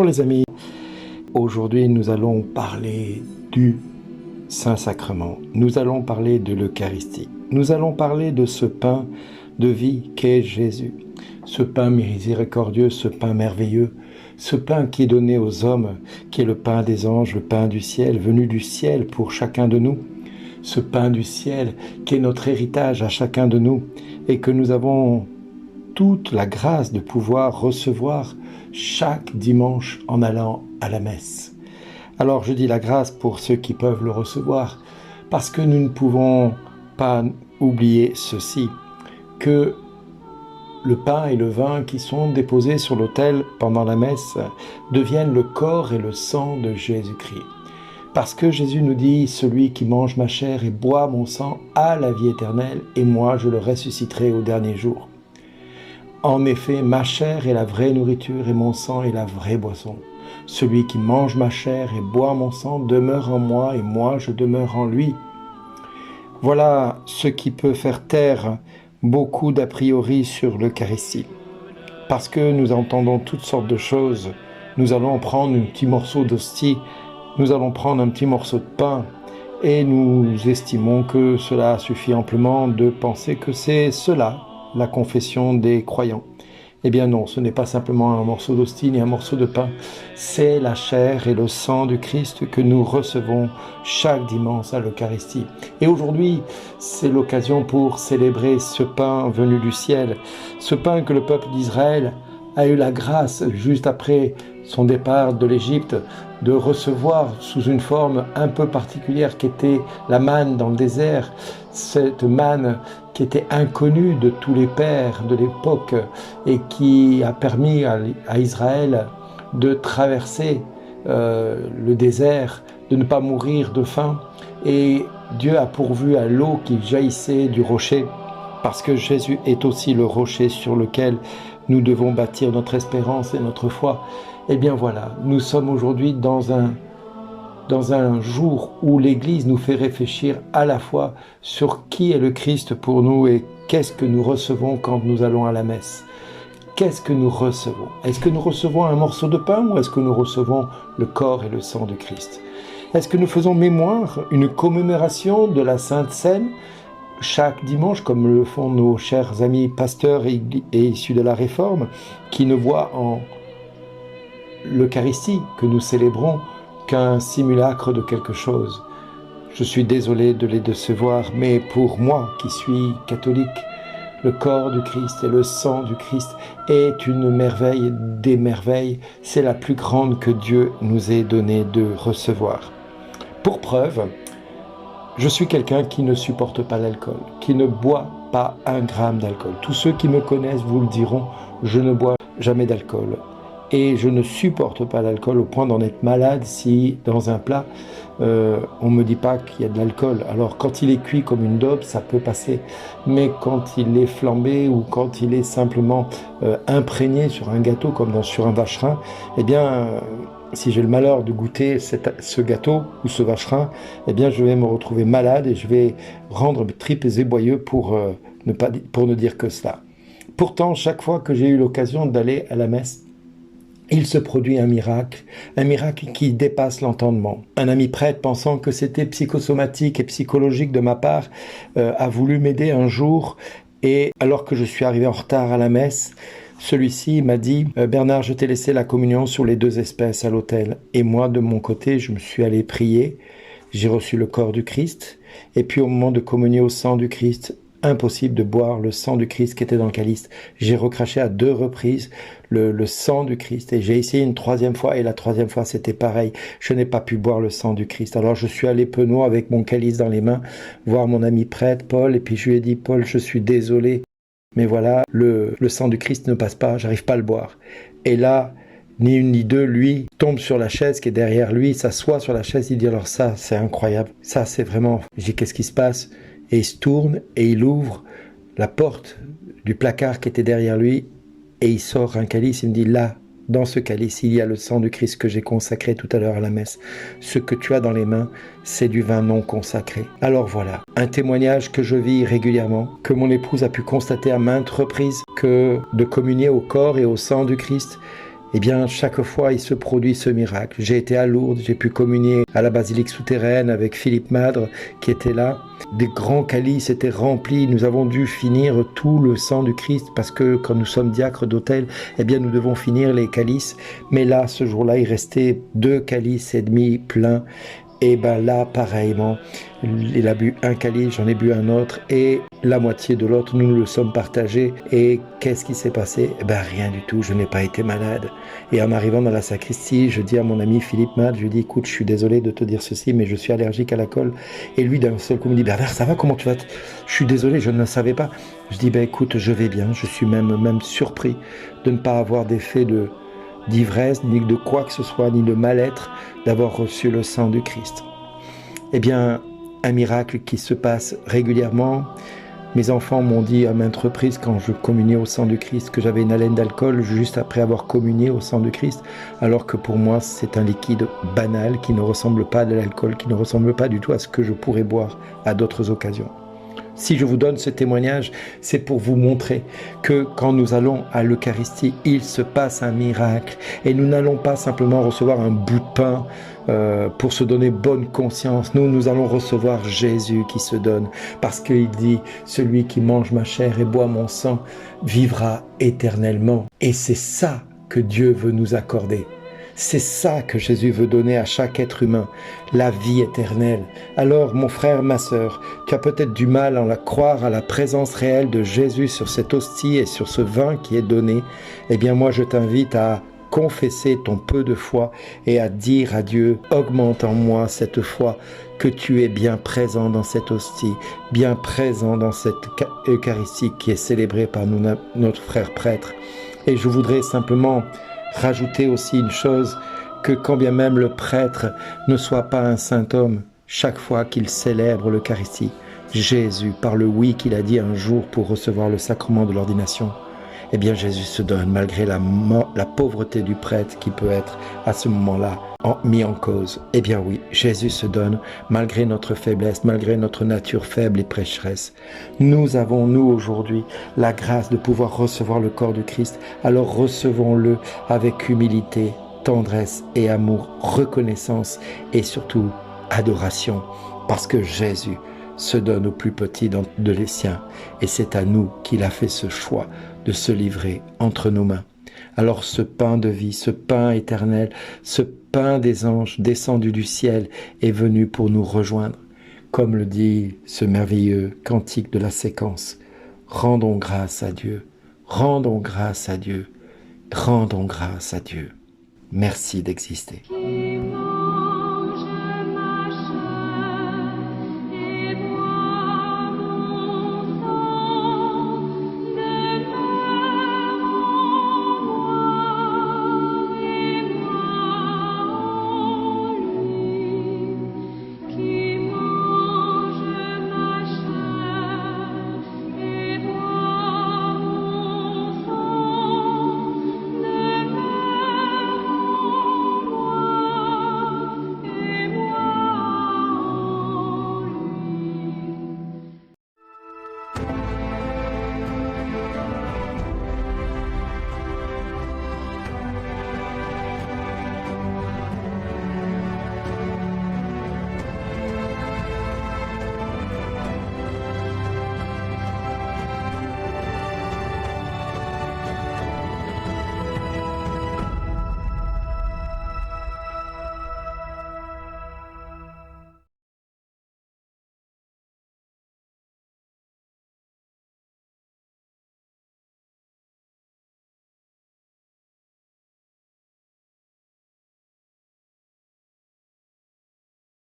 Bonjour les amis, aujourd'hui nous allons parler du Saint-Sacrement, nous allons parler de l'Eucharistie, nous allons parler de ce pain de vie qu'est Jésus, ce pain miséricordieux, ce pain merveilleux, ce pain qui est donné aux hommes, qui est le pain des anges, le pain du ciel, venu du ciel pour chacun de nous, ce pain du ciel qui est notre héritage à chacun de nous et que nous avons toute la grâce de pouvoir recevoir chaque dimanche en allant à la messe. Alors je dis la grâce pour ceux qui peuvent le recevoir, parce que nous ne pouvons pas oublier ceci, que le pain et le vin qui sont déposés sur l'autel pendant la messe deviennent le corps et le sang de Jésus-Christ. Parce que Jésus nous dit « Celui qui mange ma chair et boit mon sang a la vie éternelle, et moi je le ressusciterai au dernier jour. » En effet, ma chair est la vraie nourriture et mon sang est la vraie boisson. Celui qui mange ma chair et boit mon sang demeure en moi et moi je demeure en lui. Voilà ce qui peut faire taire beaucoup d'a priori sur l'Eucharistie. Parce que nous entendons toutes sortes de choses. Nous allons prendre un petit morceau d'hostie, nous allons prendre un petit morceau de pain et nous estimons que cela suffit amplement de penser que c'est cela, la confession des croyants. Eh bien non, ce n'est pas simplement un morceau d'hostie ni un morceau de pain, c'est la chair et le sang du Christ que nous recevons chaque dimanche à l'Eucharistie. Et aujourd'hui, c'est l'occasion pour célébrer ce pain venu du ciel, ce pain que le peuple d'Israël a eu la grâce, juste après son départ de l'Égypte, de recevoir sous une forme un peu particulière qui était la manne dans le désert, cette manne qui était inconnue de tous les pères de l'époque et qui a permis à Israël de traverser le désert, de ne pas mourir de faim. Et Dieu a pourvu à l'eau qui jaillissait du rocher, parce que Jésus est aussi le rocher sur lequel nous devons bâtir notre espérance et notre foi. Eh bien voilà, nous sommes aujourd'hui dans un jour où l'Église nous fait réfléchir à la fois sur qui est le Christ pour nous et qu'est-ce que nous recevons quand nous allons à la messe. Qu'est-ce que nous recevons? Est-ce que nous recevons un morceau de pain ou est-ce que nous recevons le corps et le sang de Christ? Est-ce que nous faisons mémoire, une commémoration de la Sainte Seine chaque dimanche, comme le font nos chers amis pasteurs et issus de la Réforme, qui ne voient en l'Eucharistie que nous célébrons qu'un simulacre de quelque chose? Je suis désolé de les décevoir, mais pour moi qui suis catholique, le corps du Christ et le sang du Christ est une merveille des merveilles. C'est la plus grande que Dieu nous ait donné de recevoir. Pour preuve, je suis quelqu'un qui ne supporte pas l'alcool, qui ne boit pas un gramme d'alcool. Tous ceux qui me connaissent vous le diront, je ne bois jamais d'alcool. Et je ne supporte pas l'alcool au point d'en être malade si dans un plat, on ne me dit pas qu'il y a de l'alcool. Alors quand il est cuit comme une daube, ça peut passer. Mais quand il est flambé ou quand il est simplement imprégné sur un gâteau comme sur un vacherin, eh bien, si j'ai le malheur de goûter ce gâteau ou ce vacherin, eh bien, je vais me retrouver malade et je vais rendre mes tripes éboyeux pour ne dire que cela. Pourtant, chaque fois que j'ai eu l'occasion d'aller à la messe, il se produit un miracle qui dépasse l'entendement. Un ami prêtre, pensant que c'était psychosomatique et psychologique de ma part, a voulu m'aider un jour et alors que je suis arrivé en retard à la messe, celui-ci m'a dit « Bernard, je t'ai laissé la communion sur les 2 espèces à l'autel. » Et moi, de mon côté, je me suis allé prier, j'ai reçu le corps du Christ et puis au moment de communier au sang du Christ, impossible de boire le sang du Christ qui était dans le calice. J'ai recraché à 2 reprises le sang du Christ et j'ai essayé une 3e fois et la 3e fois c'était pareil. Je n'ai pas pu boire le sang du Christ. Alors je suis allé penaud avec mon calice dans les mains voir mon ami prêtre Paul et puis je lui ai dit « Paul, je suis désolé, mais voilà, le sang du Christ ne passe pas, j'arrive pas à le boire. » Et là, ni une ni deux, lui tombe sur la chaise qui est derrière lui, s'assoit sur la chaise, il dit « Alors ça, c'est incroyable, ça c'est vraiment... » J'ai dit « Qu'est-ce qui se passe ?» Et il se tourne et il ouvre la porte du placard qui était derrière lui et il sort un calice. Il me dit là, dans ce calice, il y a le sang du Christ que j'ai consacré tout à l'heure à la messe. Ce que tu as dans les mains, c'est du vin non consacré. Alors voilà, un témoignage que je vis régulièrement, que mon épouse a pu constater à maintes reprises, que de communier au corps et au sang du Christ, eh bien, chaque fois, il se produit ce miracle. J'ai été à Lourdes, j'ai pu communier à la basilique souterraine avec Philippe Madre qui était là. Des grands calices étaient remplis. Nous avons dû finir tout le sang du Christ parce que quand nous sommes diacres d'autel, eh bien, nous devons finir les calices. Mais là, ce jour-là, il restait 2 calices et demi pleins. Et ben là, pareillement, il a bu un calice, j'en ai bu un autre, et la moitié de l'autre, nous le sommes partagés. Et qu'est-ce qui s'est passé? Eh ben rien du tout, je n'ai pas été malade. Et en arrivant dans la sacristie, je dis à mon ami Philippe Mad, je lui dis, écoute, je suis désolé de te dire ceci, mais je suis allergique à la colle. Et lui, d'un seul coup, me dit, Bernard, ça va, comment tu vas? Je suis désolé, je ne le savais pas. Je dis, ben écoute, je vais bien, je suis même surpris de ne pas avoir d'effet d'ivresse, ni de quoi que ce soit, ni de mal-être, d'avoir reçu le sang du Christ. Eh bien, un miracle qui se passe régulièrement. Mes enfants m'ont dit à maintes reprises quand je communiais au sang du Christ que j'avais une haleine d'alcool juste après avoir communié au sang du Christ, alors que pour moi c'est un liquide banal qui ne ressemble pas à de l'alcool, qui ne ressemble pas du tout à ce que je pourrais boire à d'autres occasions. Si je vous donne ce témoignage, c'est pour vous montrer que quand nous allons à l'Eucharistie, il se passe un miracle. Et nous n'allons pas simplement recevoir un bout de pain pour se donner bonne conscience. Nous allons recevoir Jésus qui se donne. Parce qu'il dit, celui qui mange ma chair et boit mon sang vivra éternellement. Et c'est ça que Dieu veut nous accorder. C'est ça que Jésus veut donner à chaque être humain, la vie éternelle. Alors, mon frère, ma sœur, tu as peut-être du mal à croire à la présence réelle de Jésus sur cette hostie et sur ce vin qui est donné. Eh bien, moi, je t'invite à confesser ton peu de foi et à dire à Dieu, augmente en moi cette foi, que tu es bien présent dans cette hostie, bien présent dans cette Eucharistie qui est célébrée par notre frère prêtre. Et je voudrais simplement rajouter aussi une chose, que quand bien même le prêtre ne soit pas un saint homme, chaque fois qu'il célèbre l'Eucharistie, Jésus, par le oui qu'il a dit un jour pour recevoir le sacrement de l'ordination, eh bien Jésus se donne malgré la pauvreté du prêtre qui peut être à ce moment-là mis en cause. Eh bien oui, Jésus se donne malgré notre faiblesse, malgré notre nature faible et pécheresse. Nous avons, nous aujourd'hui, la grâce de pouvoir recevoir le corps du Christ. Alors recevons-le avec humilité, tendresse et amour, reconnaissance et surtout adoration. Parce que Jésus se donne aux plus petits de les siens. Et c'est à nous qu'il a fait ce choix de se livrer entre nos mains. Alors ce pain de vie, ce pain éternel, ce pain des anges descendu du ciel est venu pour nous rejoindre. Comme le dit ce merveilleux cantique de la séquence, rendons grâce à Dieu, rendons grâce à Dieu, rendons grâce à Dieu. Merci d'exister.